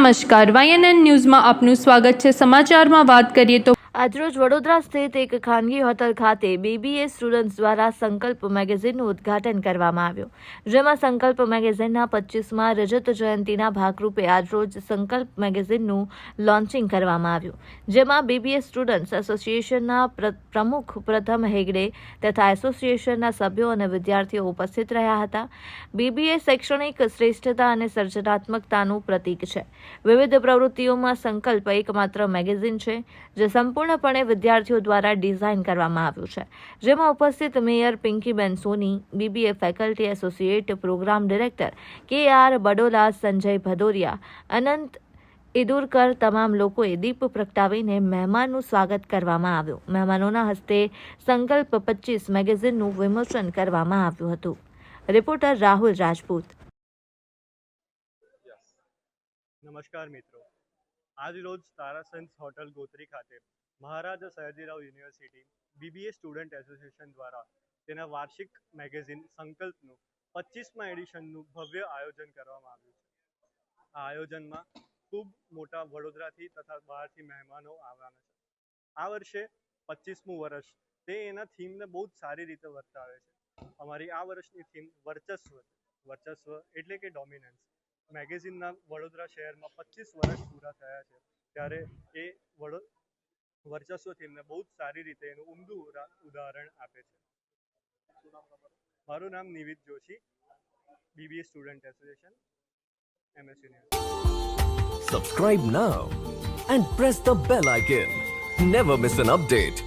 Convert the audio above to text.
નમસ્કાર, YNN ન્યૂઝમાં આપનું સ્વાગત છે। સમાચારમાં વાત કરીએ તો આજરોજ વડોદરા સ્થિત એક ખાનગી હોટલ ખાતે BBA સ્ટુડન્ટ્સ દ્વારા સંકલ્પ મેગેઝિનનું ઉદ્ઘાટન કરવામાં આવ્યું, જેમાં સંકલ્પ મેગેઝિનના 25મા રજત જયંતિના ભાગરૂપે આજરોજ સંકલ્પ મેગેઝિનનું લોન્ચિંગ કરવામાં આવ્યું, જેમાં BBA સ્ટુડન્ટ્સ એસોસિએશનના પ્રમુખ પ્રથમ હેગડે તથા એસોસિએશનના સભ્યો અને વિદ્યાર્થીઓ ઉપસ્થિત રહ્યા હતા। BBA શૈક્ષણિક શ્રેષ્ઠતા અને સર્જનાત્મકતાનું પ્રતીક છે। વિવિધ પ્રવૃત્તિઓમાં સંકલ્પ એકમાત્ર મેગેઝિન છે જે સંપૂર્ણપણે વિદ્યાર્થીઓ દ્વારા ડિઝાઇન કરવામાં આવ્યું છે, જેમાં ઉપસ્થિત mayor Pinkiben Soni, BBA faculty associate programme director KR Badola, Sanjay Bhadoria, Anant Idurkar તમામ લોકોએ દીપ પ્રગટાવીને મહેમાનનું સ્વાગત કરવામાં આવ્યું। મહેમાનોના હસ્તે સંકલ્પ 25 મેગેઝિનનું વિમોચન કરવામાં આવ્યું હતું। રિપોર્ટર રાહુલ રાજપૂત। નમસ્કાર મિત્રો, આજ રોજ તારાસંસ હોટલ ગોત્રી ખાતે Maharaja Sayajirao university BBA student association દ્વારા તેના વાર્ષિક મેગેઝિન સંકલ્પનું 25મા એડિશનનું ભવ્ય આયોજન કરવામાં આવ્યું છે। આ આયોજનમાં ખૂબ મોટા વડોદરાથી તથા બહારથી મહેમાનો આવવાના છે। આ વર્ષે 25મું વર્ષ તે એના થીમને બહુ જ સારી રીતે વર્તાવે છે। અમારી આ વર્ષની થીમ વર્ચસ્વ છે। વર્ચસ્વ એટલે કે ડોમિનન્સ। મેગેઝિનના વડોદરા શહેરમાં 25 વર્ષ પૂરા થયા છે, ત્યારે એ વર્ચસ્વ થીમને બહુ જ સારી રીતે એનું ઉમદું ઉદાહરણ આપે છે। મારું નામ Nivit Joshi, BBA student association, MS university. Subscribe now and press the bell icon. Never miss an update.